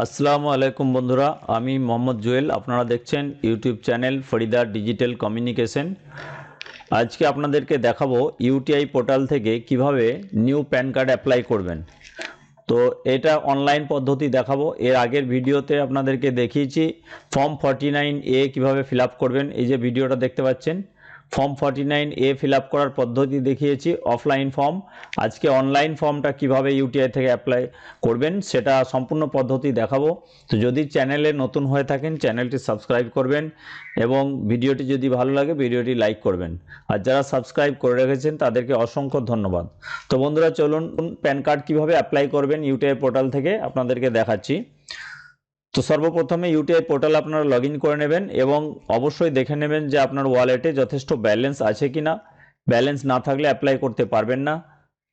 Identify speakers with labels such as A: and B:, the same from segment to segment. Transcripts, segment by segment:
A: আসসালামু আলাইকুম বন্ধুরা, আমি মোহাম্মদ জুয়েল। আপনারা দেখছেন YouTube channel Farida digital communication. আজকে আপনাদেরকে দেখাবো ইউটিআই পোর্টাল থেকে কিভাবে নিউ প্যান কার্ড অ্যাপ্লাই করবেন। তো এটা অনলাইন পদ্ধতি দেখাবো। এর আগের ভিডিওতে আপনাদেরকে দেখিয়েছি ফর্ম 49A কিভাবে ফিল আপ করবেন। এই যে ভিডিওটা দেখতে পাচ্ছেন, ফর্ম 49A ফিল আপ করার পদ্ধতি দেখিয়েছি, অফলাইন ফর্ম। আজকে অনলাইন ফর্মটা কিভাবে ইউটিআই থেকে অ্যাপ্লাই করবেন সেটা সম্পূর্ণ পদ্ধতি দেখাবো। তো যদি চ্যানেলে নতুন হয়ে থাকেন চ্যানেলটি সাবস্ক্রাইব করবেন এবং ভিডিওটি যদি ভালো লাগে ভিডিওটি লাইক করবেন। আর যারা সাবস্ক্রাইব করে রেখেছেন তাদেরকে অসংখ্য ধন্যবাদ। তো বন্ধুরা চলুন প্যান কার্ড কিভাবে অ্যাপ্লাই করবেন ইউটিআই পোর্টাল থেকে আপনাদেরকে দেখাচ্ছি। তো সর্বপ্রথমে ইউটিআই পোর্টাল আপনারা লগ ইন করে নেবেন এবং অবশ্যই দেখে নেবেন যে আপনার ওয়ালেটে যথেষ্ট ব্যালেন্স আছে কিনা। ব্যালেন্স না থাকলে অ্যাপ্লাই করতে পারবেন না।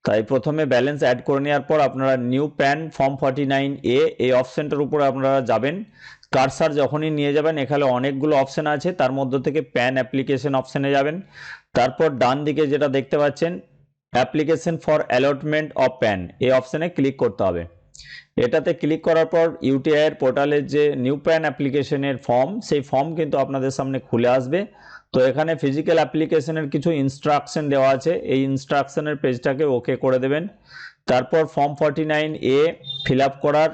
A: তাই প্রথমে ব্যালেন্স অ্যাড করে নেওয়ার পর আপনারা নিউ প্যান ফর্ম 49A এই অপশানটার উপরে আপনারা যাবেন। কার্সার যখনই নিয়ে যাবেন এখানে অনেকগুলো অপশান আছে, তার মধ্যে থেকে প্যান অ্যাপ্লিকেশন অপশানে যাবেন। তারপর ডান দিকে যেটা দেখতে পাচ্ছেন application for allotment of pan, এই অপশানে ক্লিক করতে হবে। এটাতে ক্লিক করার পর ইউটিআই এর পোর্টালের যে নিউ প্যান অ্যাপ্লিকেশনের ফর্ম, সেই ফর্ম কিন্তু আপনাদের সামনে খুলে আসবে। তো এখানে ফিজিক্যাল অ্যাপ্লিকেশনের কিছু ইনস্ট্রাকশন দেওয়া আছে, এই ইনস্ট্রাকশনের পেজটাকে ওকে করে দেবেন। তারপর ফর্ম 49A ফিল আপ করার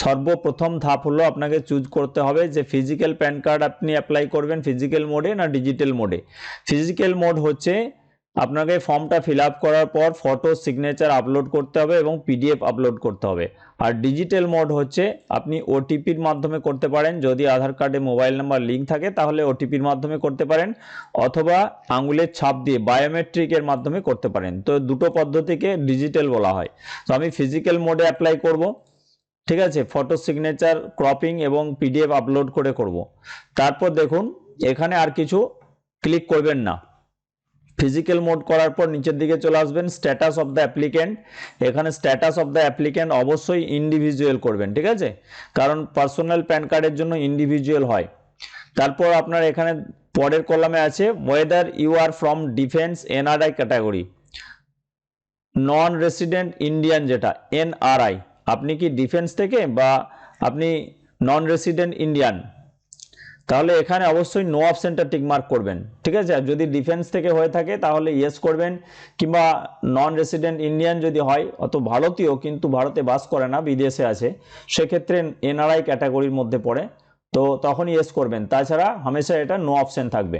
A: সর্বপ্রথম ধাপ হলো আপনাকে চুজ করতে হবে যে ফিজিক্যাল প্যান কার্ড আপনি অ্যাপ্লাই করবেন ফিজিক্যাল মোডে না ডিজিটাল মোডে। ফিজিক্যাল মোড হচ্ছে আপনাকে ফর্মটা ফিল আপ করার পর ফটো সিগনেচার আপলোড করতে হবে এবং পিডিএফ আপলোড করতে হবে। আর ডিজিটাল মোড হচ্ছে আপনি ওটিপির মাধ্যমে করতে পারেন, যদি আধার কার্ডে মোবাইল নাম্বার লিঙ্ক থাকে তাহলে ওটিপির মাধ্যমে করতে পারেন, অথবা আঙুলের ছাপ দিয়ে বায়োমেট্রিকের মাধ্যমে করতে পারেন। তো দুটো পদ্ধতিকে ডিজিটাল বলা হয়। তো আমি ফিজিক্যাল মোডে অ্যাপ্লাই করব, ঠিক আছে। ফটো সিগনেচার ক্রপিং এবং পিডিএফ আপলোড করে করব। তারপর দেখুন এখানে আর কিছু ক্লিক করবেন না। ফিজিক্যাল মোড করার পর নিচের দিকে চলে আসবেন, স্ট্যাটাস অফ দ্য অ্যাপ্লিক্যান্ট। এখানে স্ট্যাটাস অফ দ্য অ্যাপ্লিক্যান্ট অবশ্যই ইন্ডিভিজুয়াল করবেন, ঠিক আছে, কারণ পার্সোনাল প্যান কার্ডের জন্য ইন্ডিভিজুয়াল হয়। তারপর আপনার এখানে পরের কলামে আছে whether you are from defence NRI category, non resident Indian যেটা এনআরআই, আপনি কি ডিফেন্স থেকে বা আপনি নন রেসিডেন্ট ইন্ডিয়ান, তাহলে এখানে অবশ্যই নো অপশনটা টিক মার্ক করবেন, ঠিক আছে। আর যদি ডিফেন্স থেকে হয়ে থাকে তাহলে ইয়েস করবেন, কিংবা নন রেসিডেন্ট ইন্ডিয়ান যদি হয়, অত ভারতীয় কিন্তু ভারতে বাস করে না বিদেশে আছে, সেক্ষেত্রে এনআরআই ক্যাটাগরির মধ্যে পড়ে, তো তখন ইয়েস করবেন। তাছাড়া হামেশা এটা নো অপশন থাকবে।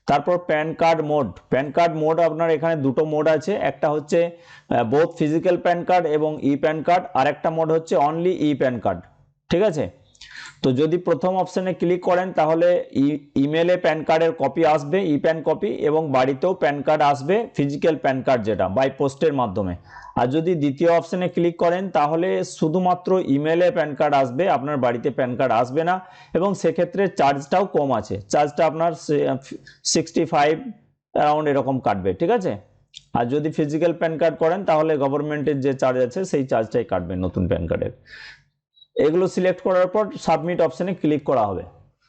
A: তারপর pan card mode, pan card mode আপনার এখানে দুটো মোড আছে, একটা হচ্ছে বোথ ফিজিক্যাল প্যান কার্ড এবং ই প্যান কার্ড, আর একটা মোড হচ্ছে অনলি ই প্যান কার্ড, ঠিক আছে। তো যদি প্রথম অপশনে ক্লিক করেন তাহলে ইমেলে প্যান কার্ডের কপি আসবে, ই প্যান কপি, এবং বাড়িতেও প্যান কার্ড আসবে ফিজিক্যাল প্যান কার্ড যেটা বাই পোস্টের মাধ্যমে। আর যদি দ্বিতীয় অপশনে ক্লিক করেন তাহলে শুধুমাত্র ইমেলে প্যান কার্ড আসবে, আপনার বাড়িতে প্যান কার্ড আসবে না, এবং সেক্ষেত্রে চার্জটাও কম আছে, চার্জটা আপনার 65 অ্যারাউন্ড এরকম কাটবে, ঠিক আছে। আর যদি ফিজিক্যাল প্যান কার্ড করেন তাহলে গভর্নমেন্টের যে চার্জ আছে সেই চার্জটাই কাটবে নতুন প্যান কার্ডের। এগুলো সিলেক্ট করার পর সাবমিট অপশানে ক্লিক করা হবে।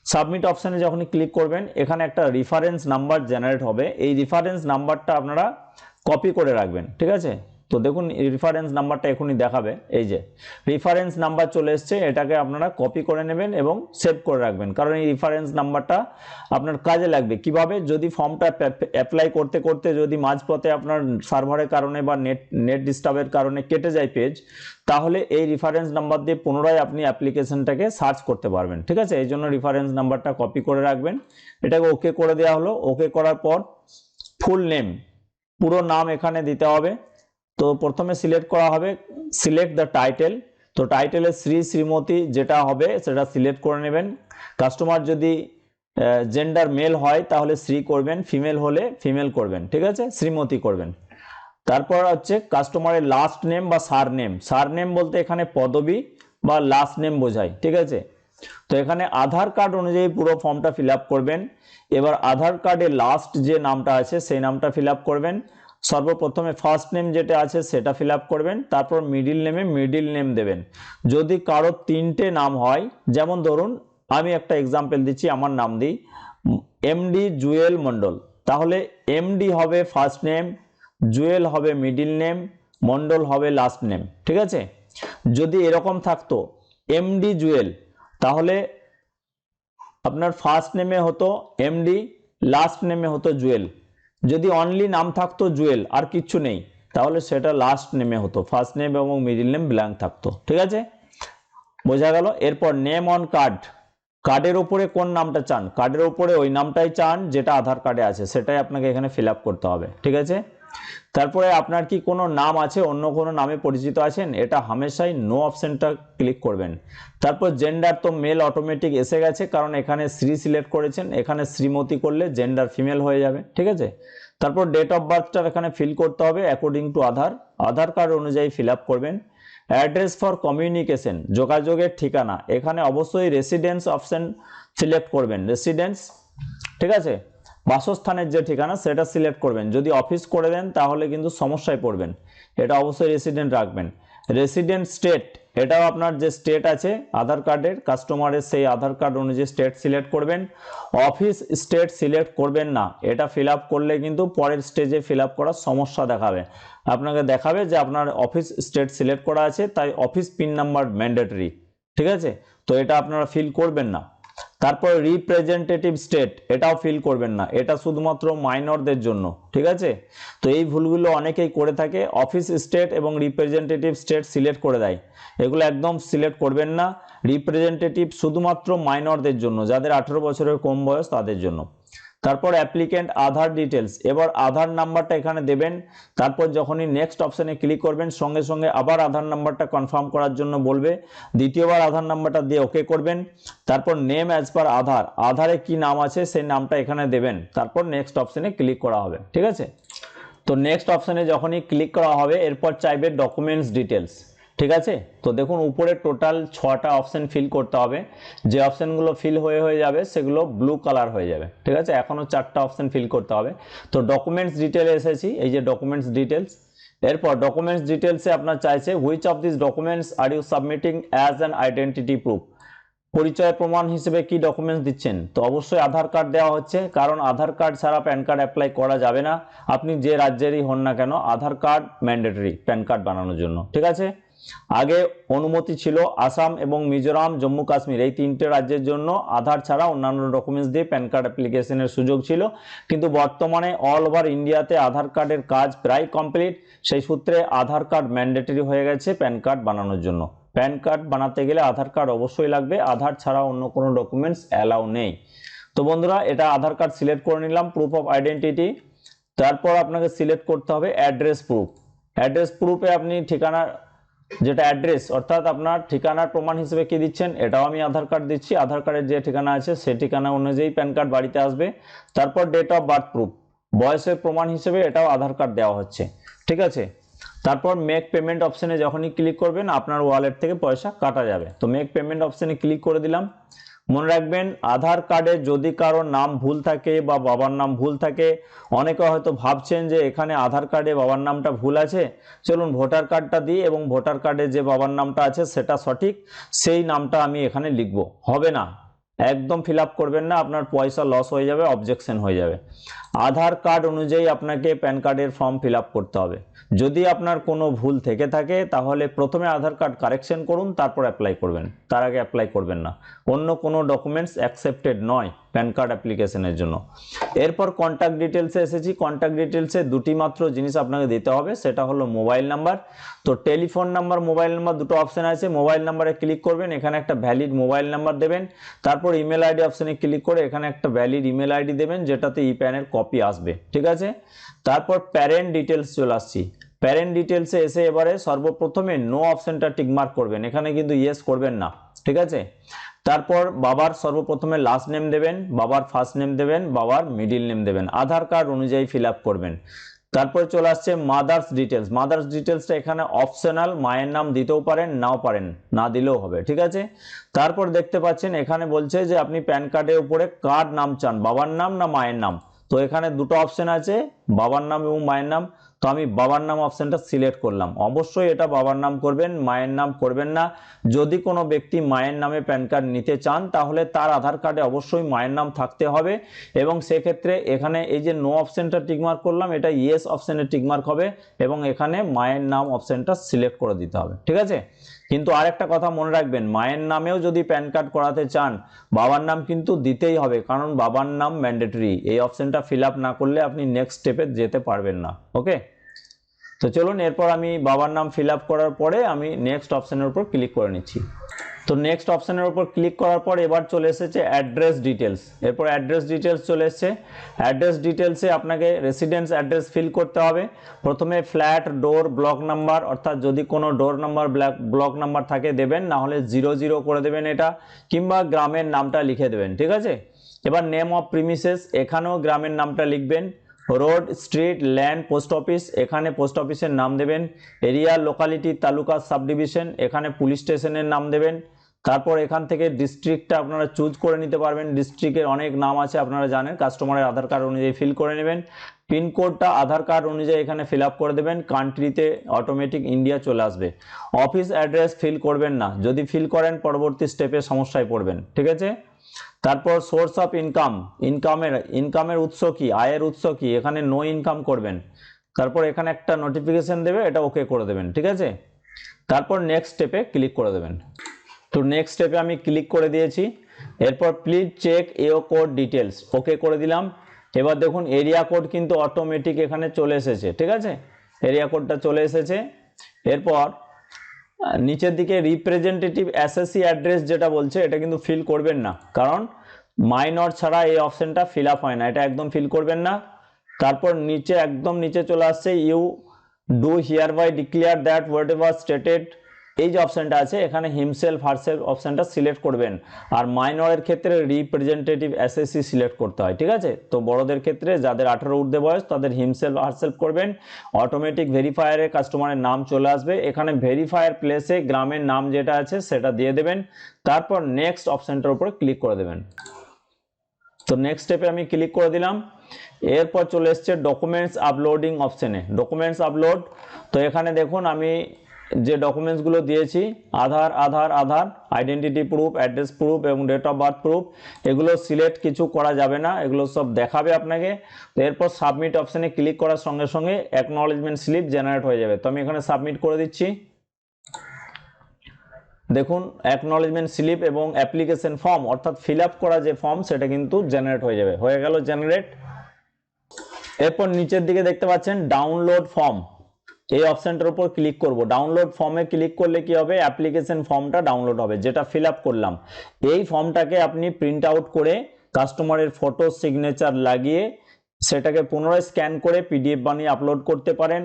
A: সাবমিট অপশানে যখন ক্লিক করবেন এখানে একটা রেফারেন্স নাম্বার জেনারেট হবে, এই রেফারেন্স নাম্বারটা আপনারা কপি করে রাখবেন, ঠিক আছে। তো দেখুন রেফারেন্স নাম্বারটা এখনই দেখাবে, এই যে রেফারেন্স নাম্বার চলে এসছে, এটাকে আপনারা কপি করে নেবেন এবং সেভ করে রাখবেন, কারণ এই রেফারেন্স নাম্বারটা আপনার কাজে লাগবে। কিভাবে, যদি ফর্মটা অ্যাপ্লাই করতে করতে যদি মাঝপথে আপনার সার্ভারের কারণে বা নেট ডিস্টার্বের কারণে কেটে যায় পেজ, তাহলে এই রেফারেন্স নাম্বার দিয়ে পুনরায় আপনি অ্যাপ্লিকেশনটাকে সার্চ করতে পারবেন, ঠিক আছে। এই জন্য রেফারেন্স নাম্বারটা কপি করে রাখবেন। এটাকে ওকে করে দেওয়া হলো। ওকে করার পর ফুল নেম, পুরো নাম এখানে দিতে হবে। তো প্রথমে সিলেক্ট করা হবে সিলেক্ট দ্য টাইটেল, তো টাইটেলে শ্রী শ্রীমতী যেটা হবে সেটা সিলেক্ট করে নেবেন। কাস্টমার যদি জেন্ডার মেল হয় তাহলে শ্রী করবেন, ফিমেল হলে ফিমেল করবেন, ঠিক আছে, শ্রীমতী করবেন। তারপর হচ্ছে কাস্টমারের লাস্ট নেম বা সারনেম, সারনেম বলতে এখানে পদবি বা লাস্ট নেম বোঝায়, ঠিক আছে। তো এখানে আধার কার্ড অনুযায়ী পুরো ফর্মটা ফিল আপ করবেন। এবার আধার কার্ডে লাস্ট যে নামটা আছে সেই নামটা ফিল আপ করবেন। সর্বপ্রথমে ফার্স্ট নেম যেটা আছে সেটা ফিল আপ করবেন, তারপর মিডিল নেমে মিডিল নেম দেবেন। যদি কারো তিনটে নাম হয়, যেমন ধরুন আমি একটা এক্সাম্পল দিচ্ছি, আমার নাম দিই এমডি জুয়েল মন্ডল, তাহলে এমডি হবে ফার্স্ট নেম, জুয়েল হবে মিডিল নেম, মন্ডল হবে লাস্ট নেম, ঠিক আছে। যদি এরকম থাকতো এমডি জুয়েল, তাহলে আপনার ফার্স্ট নেমে হতো এমডি, লাস্ট নেমে হতো জুয়েল। যদি অনলি নাম থাকতো জুয়েল আর কিচ্ছু নেই, তাহলে সেটা লাস্ট নেমে হতো, ফার্স্ট নেম এবং মিডিল নেম ব্ল্যাঙ্ক থাকতো। ঠিক আছে, বোঝা গেল। এরপর নেম অন কার্ড, কার্ডের উপরে কোন নামটা চান, কার্ডের উপরে ওই নামটাই চান যেটা আধার কার্ডে আছে, সেটাই আপনাকে এখানে ফিল আপ করতে হবে। ঠিক আছে, তারপরে আপনার কি কোনো নাম আছে, অন্য কোনো নামে পরিচিত আছেন, এটা হামেশাই নো অপশনটা ক্লিক করবেন। তারপর জেন্ডার তো মেল অটোমেটিক এসে গেছে, কারণ এখানে শ্রী সিলেক্ট করেছেন, এখানে শ্রীমতী করলে জেন্ডার ফিমেল হয়ে যাবে। ঠিক আছে, তারপর ডেট অফ বার্থটা এখানে ফিল করতে হবে অ্যাকর্ডিং টু আধার কার্ড অনুযায়ী ফিল আপ করবেন। অ্যাড্রেস ফর কমিউনিকেশন, যোগাযোগের ঠিকানা, এখানে অবশ্যই রেসিডেন্স অপশন সিলেক্ট করবেন, রেসিডেন্স। ঠিক আছে, বাসস্থানের যে ঠিকানা সেটা সিলেক্ট করবেন। যদি অফিস করে দেন তাহলে কিন্তু সমস্যায় পড়বেন, এটা অবশ্যই রেসিডেন্ট রাখবেন। রেসিডেন্ট স্টেট, এটাও আপনার যে স্টেট আছে আধার কার্ডের, কাস্টমারের সেই আধার কার্ড অনুযায়ী স্টেট সিলেক্ট করবেন। অফিস স্টেট সিলেক্ট করবেন না, এটা ফিল আপ করলে কিন্তু পরের স্টেজে ফিল আপ করার সমস্যা দেখাবে, আপনাকে দেখাবে যে আপনার অফিস স্টেট সিলেক্ট করা আছে, তাই অফিস পিন নাম্বার ম্যান্ডেটরি। ঠিক আছে, তো এটা আপনারা ফিল করবেন না। তারপর রিপ্রেজেন্টেটিভ স্টেট, এটাও ফিল করবেন না, এটা শুধুমাত্র মাইনরদের জন্য। ঠিক আছে, তো এই ভুলগুলো অনেকেই করে থাকে, অফিস স্টেট এবং রিপ্রেজেন্টেটিভ স্টেট সিলেক্ট করে দেয়, এগুলো একদম সিলেক্ট করবেন না। রিপ্রেজেন্টেটিভ শুধুমাত্র মাইনরদের জন্য, যাদের 18 বছরের কম বয়স তাদের জন্য। তারপর অ্যাপ্লিকেন্ট আধার ডিটেলস, এবার আধার নাম্বারটা এখানে দেবেন। তারপর যখনই নেক্সট অপশনে ক্লিক করবেন সঙ্গে সঙ্গে আবার আধার নাম্বারটা কনফার্ম করার জন্য বলবে, দ্বিতীয়বার আধার নাম্বারটা দিয়ে ওকে করবেন। তারপর নেম অ্যাজ পার আধারে কি নাম আছে সেই নামটা এখানে দেবেন, তারপর নেক্সট অপশনে ক্লিক করা হবে। ঠিক আছে, তো নেক্সট অপশনে যখনই ক্লিক করা হবে এরপর চাইবে ডকুমেন্টস ডিটেলস। ঠিক আছে, তো দেখুন উপরে টোটাল 6টা অপশন ফিল করতে হবে, যে অপশনগুলো ফিল হয়ে যাবে সেগুলো ব্লু কালার হয়ে যাবে। ঠিক আছে, এখনও 4টা অপশন ফিল করতে হবে। তো ডকুমেন্টস ডিটেলে এসেছি, এই যে ডকুমেন্টস ডিটেলস। এরপর ডকুমেন্টস ডিটেলসে আপনার চাইছে which of this documents are you submitting as an identity proof, পরিচয় প্রমাণ হিসেবে কি ডকুমেন্টস দিচ্ছেন। তো অবশ্যই আধার কার্ড দেওয়া হচ্ছে, কারণ আধার কার্ড ছাড়া প্যান কার্ড অ্যাপ্লাই করা যাবে না, আপনি যে রাজ্যেরই হন না কেন আধার কার্ড ম্যান্ডেটরি প্যান কার্ড বানানোর জন্য। ঠিক আছে, আগে অনুমতি ছিল আসাম এবং মিজোরাম, জম্মু কাশ্মীর এই 3টে রাজ্যের জন্য আধার ছাড়া অন্যান্য ডকুমেন্টস দিয়ে প্যান কার্ড অ্যাপ্লিকেশনের সুযোগ ছিল, কিন্তু বর্তমানে অল ওভার ইন্ডিয়াতে আধার কার্ডের কাজ প্রায় কমপ্লিট, সেই সূত্রে আধার কার্ড ম্যান্ডেটরি হয়ে গেছে প্যান কার্ড বানানোর জন্য। প্যান কার্ড বানাতে গেলে আধার কার্ড অবশ্যই লাগবে, আধার ছাড়া অন্য কোনো ডকুমেন্টস অ্যালাউ নেই। তো বন্ধুরা এটা আধার কার্ড সিলেক্ট করে নিলাম, প্রুফ অফ আইডেন্টিটি। তারপর আপনাকে সিলেক্ট করতে হবে অ্যাড্রেস প্রুফ। অ্যাড্রেস প্রুফে আপনি ঠিকানা, যেটা অ্যাড্রেস অর্থাৎ আপনার ঠিকানার প্রমাণ হিসেবে কি দিচ্ছেন, এটাও আমি আধার কার্ড দিচ্ছি, আধার কার্ডের যে ঠিকানা আছে সেই ঠিকানা অনুযায়ী প্যান কার্ড বাড়িতে আসবে। তারপর ডেট অফ বার্থ প্রুফ, বয়সের প্রমাণ হিসেবে এটাও আধার কার্ড দেওয়া হচ্ছে। ঠিক আছে, তারপর মেক পেমেন্ট অপশনে যখনই ক্লিক করবেন আপনার ওয়ালেট থেকে পয়সা কাটা যাবে। তো মেক পেমেন্ট অপশনে ক্লিক করে দিলাম। মনে রাখবেন আধার কার্ডে যদি কারোর নাম ভুল থাকে বা বাবার নাম ভুল থাকে, অনেকে হয়তো ভাবছেন যে এখানে আধার কার্ডে বাবার নামটা ভুল আছে, চলুন ভোটার কার্ডটা দিই এবং ভোটার কার্ডে যে বাবার নামটা আছে সেটা সঠিক, সেই নামটা আমি এখানে লিখব। হবে না, একদম ফিল আপ করবেন না, আপনার পয়সা লস হয়ে যাবে, অবজেকশন হয়ে যাবে। আধার কার্ড অনুযায়ী আপনাকে প্যান কার্ডের ফর্ম ফিল আপ করতে হবে। যদি আপনার কোনো ভুল থেকে থাকে তাহলে প্রথমে আধার কার্ড কারেকশন করুন, তারপর অ্যাপ্লাই করবেন, তার আগে অ্যাপ্লাই করবেন না। অন্য কোনো ডকুমেন্টস অ্যাকসেপ্টেড নয় প্যান কার্ড অ্যাপ্লিকেশনের জন্য। এরপর কন্ট্যাক্ট ডিটেলসে এসেছি। কন্ট্যাক্ট ডিটেলসে দুটি মাত্র জিনিস আপনাকে দিতে হবে, সেটা হলো মোবাইল নাম্বার। তো টেলিফোন নাম্বার, মোবাইল নাম্বার দুটো অপশন আছে, মোবাইল নাম্বারে ক্লিক করবেন, এখানে একটা ভ্যালিড মোবাইল নাম্বার দেবেন। তারপর ইমেল আইডি অপশনে ক্লিক করে এখানে একটা ভ্যালিড ইমেল আইডি দেবেন যেটাতে ই প্যানের কপি আসবে। ঠিক আছে, তারপর প্যারেন্ট ডিটেলস চলে আসছি। প্যারেন্ট ডিটেলসে এসে এবারে সর্বপ্রথমে নো অপশনটা টিকমার্ক করবেন, এখানে কিন্তু ইয়েস করবেন না। ঠিক আছে, তারপর বাবার সর্বপ্রথমে লাস্ট নেম দেবেন, বাবার ফার্স্ট নেম দেবেন, বাবার মিডিল নেম দেবেন, আধার কার্ড অনুযায়ী ফিল আপ করবেন। তারপরে চলে আসছে মাদার্স ডিটেলস। মাদার্স ডিটেলসটা এখানে অপশনাল, মায়ের নাম দিতেও পারেন নাও পারেন, না দিলেও হবে। ঠিক আছে, তারপর দেখতে পাচ্ছেন এখানে বলছে যে আপনি প্যান কার্ডের উপরে কার নাম চান, বাবার নাম না মায়ের নাম। তো এখানে দুটো অপশন আছে, বাবার নাম এবং মায়ের নাম। তো আমি বাবার নাম অপশনটা সিলেক্ট করলাম। অবশ্যই এটা বাবার নাম করবেন, মায়ের নাম করবেন না। যদি কোনো ব্যক্তি মায়ের নামে প্যান কার্ড নিতে চান তাহলে তার আধার কার্ডে অবশ্যই মায়ের নাম থাকতে হবে, এবং সেক্ষেত্রে এখানে এই যে নো অপশনটা টিকমার্ক করলাম এটা ইয়েস অপশনে টিকমার্ক হবে, এবং এখানে মায়ের নাম অপশনটা সিলেক্ট করে দিতে হবে। ঠিক আছে, কিন্তু আরেকটা কথা মনে রাখবেন, মায়ের নামেও যদি প্যান কার্ড করাতে চান বাবার নাম কিন্তু দিতেই হবে, কারণ বাবার নাম ম্যান্ডেটরি। এই অপশনটা ফিল আপ না করলে আপনি নেক্সট স্টেপে যেতে পারবেন না। ওকে, তো চলুন এরপর আমি বাবার নাম ফিল আপ করার পরে আমি নেক্সট অপশনের উপর ক্লিক করে নিচ্ছি। তো নেক্সট অপশনের উপর ক্লিক করার পর এবার চলে এসেছে অ্যাড্রেস ডিটেলস। এরপর অ্যাড্রেস ডিটেলস চলে এসেছে। অ্যাড্রেস ডিটেলসে আপনাকে রেসিডেন্স অ্যাড্রেস ফিল করতে হবে। প্রথমে ফ্ল্যাট, ডোর, ব্লক নাম্বার, অর্থাৎ যদি কোনো ডোর নাম্বার, ব্লক নাম্বার থাকে দেবেন, না হলে 00 করে দেবেন এটা, কিংবা গ্রামের নামটা লিখে দেবেন। ঠিক আছে, এবার নেম অফ প্রিমিসেস, এখানেও গ্রামের নামটা লিখবেন। Road, street, land, post office, এখানে পোস্ট অফিসের নাম দেবেন। Area, locality, taluka, sub division, এখানে পুলিশ স্টেশনের নাম দেবেন। তারপর এখান থেকে ডিস্ট্রিক্টটা আপনারা চুজ করে নিতে পারবেন। ডিস্ট্রিক্টের অনেক নাম আছে, আপনারা জানেন, কাস্টমারের আধার কার্ড অনুযায়ী ফিল করে নেবেন। পিনকোডটা আধার কার্ড অনুযায়ী এখানে ফিল আপ করে দেবেন। কান্ট্রিতে অটোমেটিক ইন্ডিয়া চলে আসবে। অফিস অ্যাড্রেস ফিল করবেন না, যদি ফিল করেন পরবর্তী স্টেপে সমস্যায় পড়বেন। ঠিক আছে, তারপর সোর্স অফ ইনকাম, ইনকামের উৎস কি, আয়ের উৎস কি, এখানে নো ইনকাম করবেন। তারপর এখানে একটা নোটিফিকেশন দেবে, এটা ওকে করে দেবেন। ঠিক আছে, তারপর নেক্সট স্টেপে ক্লিক করে দেবেন। তো নেক্সট স্টেপে আমি ক্লিক করে দিয়েছি। এরপর please check your code details, okay করে দিলাম। এবার দেখুন এরিয়া কোড কিন্তু অটোমেটিক এখানে চলে এসেছে। ঠিক আছে, এরিয়া কোডটা চলে এসেছে। এরপর নিচের দিকে রিপ্রেজেন্টেটিভ এসএসসি অ্যাড্রেস যেটা বলছে, এটা কিন্তু ফিল করবেন না, কারণ মাইনর ছাড়া এই অপশনটা ফিল আপ হয় না, এটা একদম ফিল করবেন না। তারপর নিচে একদম নিচে চলে আসছে you do hereby declare that whatever stated, এই যে অপশনটা আছে এখানে হিমসেলফ হারসেলফ অপশনটা সিলেক্ট করবেন। আর মাইনরের ক্ষেত্রে রিপ্রেজেন্টেটিভ এসএসসি সিলেক্ট করতে হয়। ঠিক আছে, তো বড়দের ক্ষেত্রে যাদের 18 ঊর্ধ্বে বয়স তাদের হিমসেলফ হারসেলফ করবেন। অটোমেটিক ভেরিফায়ারে কাস্টমারের নাম চলে আসবে, এখানে ভেরিফায়ার প্লেসে গ্রামের নাম যেটা আছে সেটা দিয়ে দেবেন। তারপর নেক্সট অপশনটার উপরে ক্লিক করে দেবেন। তো নেক্সট স্টেপে আমি ক্লিক করে দিলাম। এরপর চলে এসছে ডকুমেন্টস আপলোডিং অপশনে, ডকুমেন্টস আপলোড। তো এখানে দেখুন আমি যে ডকুমেন্টসগুলো দিয়েছি, আধার, আইডেন্টিটি প্রুফ, অ্যাড্রেস প্রুফ এবং ডেট অফ বার্থ প্রুফ, এগুলো সিলেক্ট কিছু করা যাবে না, এগুলো সব দেখাবে আপনাকে। তো এরপর সাবমিট অপশনে ক্লিক করার সঙ্গে সঙ্গে অ্যাকনলেজমেন্ট স্লিপ জেনারেট হয়ে যাবে। তো আমি এখানে সাবমিট করে দিচ্ছি। দেখুন অ্যাকনলেজমেন্ট স্লিপ এবং অ্যাপ্লিকেশন ফর্ম, অর্থাৎ ফিল আপ করা যে ফর্ম সেটা কিন্তু জেনারেট হয়ে যাবে, হয়ে গেল জেনারেট। এরপর নিচের দিকে দেখতে পাচ্ছেন ডাউনলোড ফর্ম, এই অপশনটার উপর ক্লিক করব। ডাউনলোড ফর্মে ক্লিক করলে কি হবে, অ্যাপ্লিকেশন ফর্মটা ডাউনলোড হবে, যেটা ফিল আপ করলাম। এই ফর্মটাকে আপনি প্রিন্ট আউট করে কাস্টমারের ফটো সিগনেচার লাগিয়ে সেটাকে পুনরায় স্ক্যান করে পিডিএফ বানিয়ে আপলোড করতে পারেন,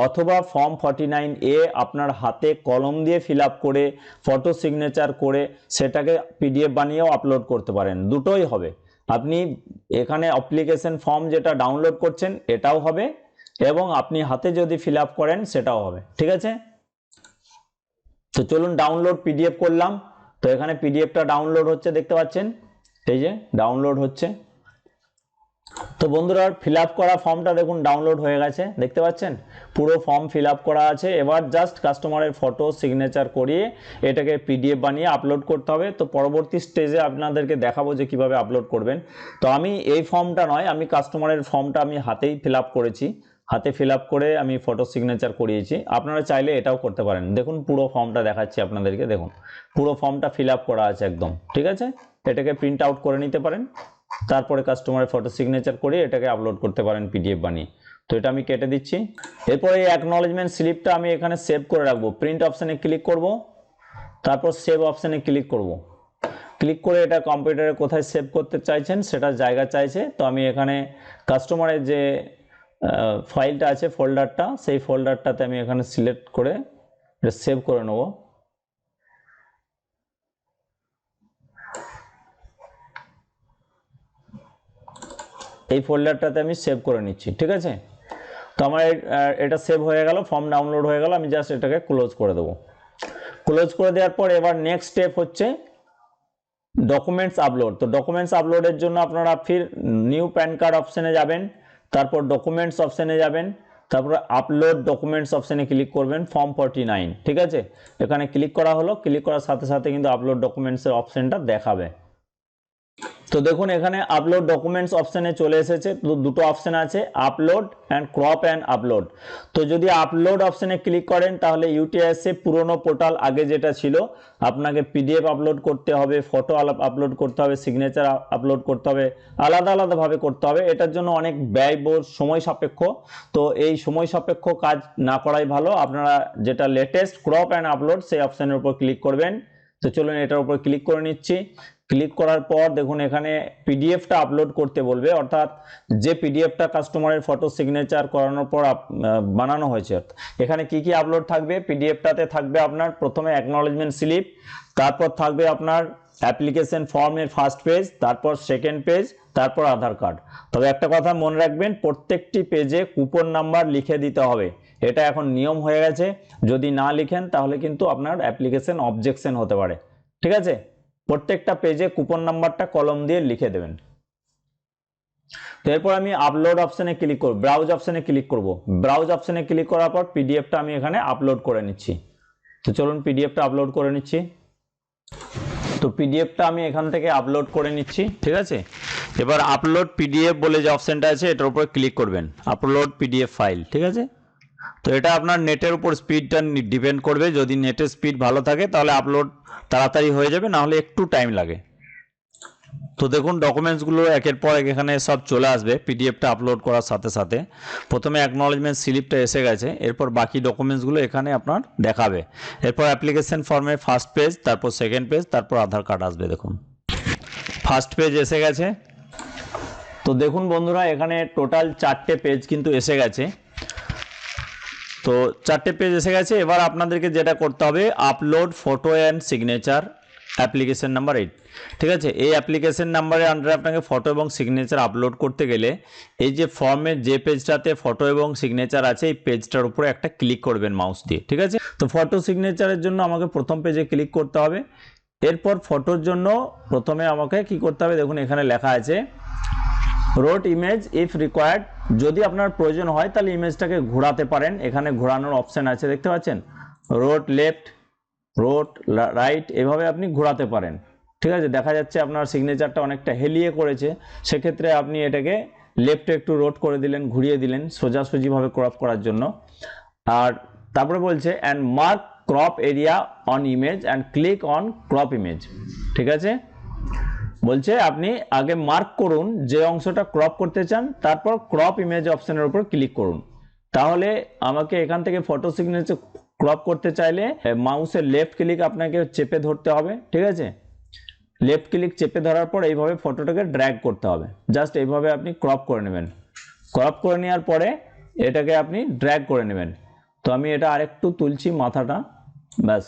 A: অথবা ফর্ম 49A আপনার হাতে কলম দিয়ে ফিল আপ করে ফটো সিগনেচার করে সেটাকে পিডিএফ বানিয়েও আপলোড করতে পারেন, দুটোই হবে। আপনি এখানে অ্যাপ্লিকেশন ফর্ম যেটা ডাউনলোড করছেন এটাও হবে, এবং আপনি হাতে যদি ফিল আপ করেন সেটাও হবে। ঠিক আছে, তো চলুন ডাউনলোড পিডিএফ করলাম। তো এখানে পিডিএফটা ডাউনলোড হচ্ছে, দেখতে পাচ্ছেন, এই যে ডাউনলোড হচ্ছে। তো বন্ধুরা ফিল আপ করা ফর্মটা দেখুন ডাউনলোড হয়ে গেছে, দেখতে পাচ্ছেন পুরো ফর্ম ফিল আপ করা আছে। এবার জাস্ট কাস্টমারের ফটো সিগনেচার করিয়ে এটাকে পিডিএফ বানিয়ে আপলোড করতে হবে। তো পরবর্তী স্টেজে আপনাদেরকে দেখাবো যে কিভাবে আপলোড করবেন। তো আমি এই ফর্মটা নয়, আমি কাস্টমারের ফর্মটা আমি হাতেই ফিল আপ করেছি, হাতে ফিল আপ করে আমি ফটো সিগনেচার করিয়েছি। আপনারা চাইলে এটাও করতে পারেন। দেখুন পুরো ফর্মটা দেখাচ্ছি আপনাদেরকে, দেখুন পুরো ফর্মটা ফিল আপ করা আছে একদম। ঠিক আছে, এটাকে প্রিন্ট আউট করে নিতে পারেন, তারপরে কাস্টমারের ফটো সিগনেচার করে এটাকে আপলোড করতে পারেন পিডিএফ বানিয়ে। তো এটা আমি কেটে দিচ্ছি। এরপর এই অ্যাকনলেজমেন্ট স্লিপটা আমি এখানে সেভ করে রাখবো। প্রিন্ট অপশানে ক্লিক করব, তারপর সেভ অপশানে ক্লিক করব। ক্লিক করে এটা কম্পিউটারে কোথায় সেভ করতে চাইছেন সেটা জায়গা চাইছে। তো আমি এখানে কাস্টমারের যে ফাইলটা আছে, ফোল্ডারটা, সেই ফোল্ডারটাতে আমি এখানে সিলেক্ট করে এটা সেভ করে নেব। এই ফোল্ডারটাতে আমি সেভ করে নিচ্ছি। ঠিক আছে, তো আমার এটা সেভ হয়ে গেল, ফর্ম ডাউনলোড হয়ে গেল। আমি জাস্ট এটাকে ক্লোজ করে দেবো। ক্লোজ করে দেওয়ার পর এবার নেক্সট স্টেপ হচ্ছে ডকুমেন্টস আপলোড। তো ডকুমেন্টস আপলোডের জন্য আপনারা ফির নিউ প্যান কার্ড অপশানে যাবেন, তারপর ডকুমেন্টস অপশানে যাবেন, তারপরে আপলোড ডকুমেন্টস অপশানে ক্লিক করবেন, ফর্ম 49। ঠিক আছে, এখানে ক্লিক করা হলো, ক্লিক করার সাথে সাথে কিন্তু আপলোড ডকুমেন্টসের অপশানটা দেখাবে। তো দেখুন এখানে আপলোড ডকুমেন্টস অপশানে চলে এসেছে। তো দুটো অপশান আছে, upload and crop and upload. তো যদি আপলোড অপশানে ক্লিক করেন তাহলে ইউটিআইএসে পুরনো পোর্টাল আগে যেটা ছিল আপনাকে পিডিএফ আপলোড করতে হবে, ফটো আপলোড করতে হবে, সিগনেচার আপলোড করতে হবে, আলাদা আলাদাভাবে করতে হবে। এটার জন্য অনেক ব্যয়বহুল, সময় সাপেক্ষ। তো এই সময় সাপেক্ষ কাজ না করাই ভালো। আপনারা যেটা লেটেস্ট ক্রপ অ্যান্ড আপলোড সেই অপশানের উপর ক্লিক করবেন। তো চলুন এটার উপর ক্লিক করে নিচ্ছি। ক্লিক করার পর দেখুন এখানে পিডিএফটা আপলোড করতে বলবে, অর্থাৎ যে পিডিএফটা কাস্টমারের ফটো সিগনেচার করানোর পর বানানো হয়েছে। এখানে কি কি আপলোড থাকবে, পিডিএফটাতে থাকবে আপনার প্রথমে অ্যাকনলেজমেন্ট স্লিপ, তারপর থাকবে আপনার অ্যাপ্লিকেশন ফর্মের ফার্স্ট পেজ, তারপর সেকেন্ড পেজ, তারপর আধার কার্ড। তবে একটা কথা মনে রাখবেন, প্রত্যেকটি পেজে কুপন নাম্বার লিখে দিতে হবে। এটা এখন নিয়ম হয়ে গেছে, যদি না লিখেন তাহলে কিন্তু আপনার অ্যাপ্লিকেশন অবজেকশন হতে পারে। ঠিক আছে, প্রত্যেকটা পেজে কুপন নাম্বারটা কলম দিয়ে লিখে দেবেন। তো এরপর আমি আপলোড অপশানে ক্লিক করব, ব্রাউজ অপশানে ক্লিক করব। ব্রাউজ অপশানে ক্লিক করার পর পিডিএফটা আমি এখানে আপলোড করে নিচ্ছি। তো চলুন পিডিএফটা আপলোড করে নিচ্ছি। তো পিডিএফটা আমি এখান থেকে আপলোড করে নিচ্ছি। ঠিক আছে, এবার আপলোড পিডিএফ বলে যে অপশানটা আছে এটার উপর ক্লিক করবেন, আপলোড পিডিএফ ফাইল। ঠিক আছে, তো এটা আপনার নেটের উপর স্পিডটা ডিপেন্ড করবে। যদি নেটের স্পিড ভালো থাকে তাহলে আপলোড তাড়াতাড়ি হয়ে যাবে, না হলে একটু টাইম লাগে। তো দেখুন ডকুমেন্টসগুলো একের পর এক এখানে সব চলে আসবে পিডিএফটা আপলোড করার সাথে সাথে। প্রথমে অ্যাকনলেজমেন্ট স্লিপটা এসে গেছে, এরপর বাকি ডকুমেন্টসগুলো এখানে আপনার দেখাবে। এরপর অ্যাপ্লিকেশন ফর্মের ফার্স্ট পেজ, তারপর সেকেন্ড পেজ, তারপর আধার কার্ড আসবে। দেখুন ফার্স্ট পেজ এসে গেছে। তো দেখুন বন্ধুরা এখানে টোটাল 4টে পেজ কিন্তু এসে গেছে। তো 4টে পেজ এসে গেছে। এবার আপনাদেরকে যেটা করতে হবে, upload photo and signature application number 8। ঠিক আছে, এই অ্যাপ্লিকেশন নাম্বারের আন্ডারে আপনাকে ফটো এবং সিগনেচার আপলোড করতে গেলে এই যে ফর্মের যে পেজটাতে ফটো এবং সিগনেচার আছে এই পেজটার উপরে একটা ক্লিক করবেন মাউস দিয়ে। ঠিক আছে, তো ফটো সিগনেচারের জন্য আমাকে প্রথম পেজে ক্লিক করতে হবে। এরপর ফটোর জন্য প্রথমে আমাকে কি করতে হবে, দেখুন এখানে লেখা আছে রোট ইমেজ ইফ রিকোয়ার্ড। যদি আপনার প্রয়োজন হয় তাহলে ইমেজটাকে ঘোরাতে পারেন। এখানে ঘোরানোর অপশান আছে, দেখতে পাচ্ছেন, রোট লেফট, রোট রাইট, এভাবে আপনি ঘোরাতে পারেন। ঠিক আছে, দেখা যাচ্ছে আপনার সিগনেচারটা অনেকটা হেলিয়ে করেছে, সেক্ষেত্রে আপনি এটাকে লেফটে একটু রোট করে দিলেন, ঘুরিয়ে দিলেন সোজাসুজিভাবে ক্রপ করার জন্য। আর তারপরে বলছে and mark crop area on image and click on crop image. ঠিক আছে, বলছে আপনি আগে মার্ক করুন যে অংশটা ক্রপ করতে চান, তারপর ক্রপ ইমেজ অপশনের উপর ক্লিক করুন। তাহলে আমাকে এখান থেকে ফটো সিগনেচার ক্রপ করতে চাইলে মাউসের লেফট ক্লিক আপনাকে চেপে ধরতে হবে। ঠিক আছে, লেফট ক্লিক চেপে ধরার পর এইভাবে ফটোটাকে ড্র্যাগ করতে হবে। জাস্ট এইভাবে আপনি ক্রপ করে নেবেন। ক্রপ করে নেওয়ার পরে এটাকে আপনি ড্র্যাগ করে নেবেন। তো আমি এটা আরেকটু তুলছি মাথাটা, ব্যাস।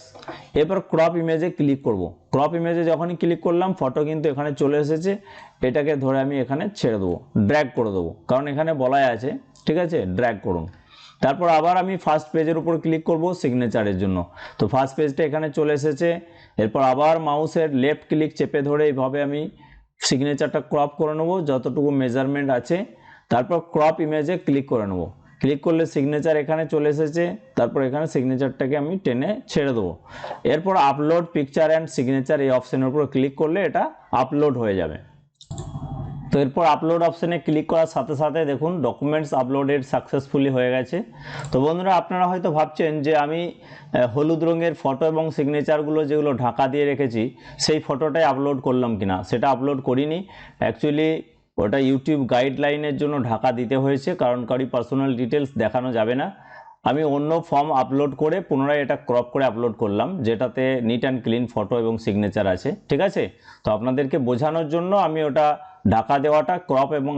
A: এরপর ক্রপ ইমেজে ক্লিক করব। ক্রপ ইমেজে যখনই ক্লিক করলাম ফটো কিন্তু এখানে চলে এসেছে। এটাকে ধরে আমি এখানে ছেড়ে দেবো, ড্র্যাগ করে দেবো, কারণ এখানে বলাই আছে। ঠিক আছে, ড্র্যাগ করুন। তারপর আবার আমি ফার্স্ট পেজের উপর ক্লিক করব সিগনেচারের জন্য। তো ফার্স্ট পেজটা এখানে চলে এসেছে। এরপর আবার মাউসের লেফট ক্লিক চেপে ধরে এইভাবে আমি সিগনেচারটা ক্রপ করে নেবো যতটুকু মেজারমেন্ট আছে। তারপর ক্রপ ইমেজে ক্লিক করে নেবো। ক্লিক করলে সিগনেচার এখানে চলে এসেছে। তারপর এখানে সিগনেচারটাকে আমি টেনে ছেড়ে দেবো। এরপর আপলোড পিকচার অ্যান্ড সিগনেচার এই অপশনের উপর ক্লিক করলে এটা আপলোড হয়ে যাবে। তো এরপর আপলোড অপশানে ক্লিক করার সাথে সাথে দেখুন ডকুমেন্টস আপলোডেড সাকসেসফুলি হয়ে গেছে। তো বন্ধুরা আপনারা হয়তো ভাবছেন যে আমি হলুদ রঙের ফটো এবং সিগনেচারগুলো যেগুলো ঢাকা দিয়ে রেখেছি সেই ফটোটাই আপলোড করলাম কিনা। সেটা আপলোড করিনি, অ্যাকচুয়ালি ওটা ইউটিউব গাইডলাইনের জন্য ঢাকা দিতে হয়েছে, কারণ কারি পার্সোনাল ডিটেলস দেখানো যাবে না। আমি অন্য ফর্ম আপলোড করে পুনরায় এটা ক্রপ করে আপলোড করলাম, যেটাতে নিট অ্যান্ড ক্লিন ফটো এবং সিগনেচার আছে। ঠিক আছে, তো আপনাদেরকে বোঝানোর জন্য আমি ওটা ঢাকা দেওয়াটা ক্রপ এবং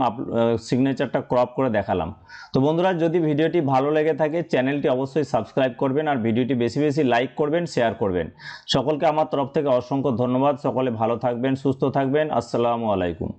A: সিগনেচারটা ক্রপ করে দেখালাম। তো বন্ধুরা যদি ভিডিওটি ভালো লেগে থাকে চ্যানেলটি অবশ্যই সাবস্ক্রাইব করবেন, আর ভিডিওটি বেশি বেশি লাইক করবেন, শেয়ার করবেন। সকলকে আমার তরফ থেকে অসংখ্য ধন্যবাদ। সকলে ভালো থাকবেন, সুস্থ থাকবেন। আসসালামু আলাইকুম।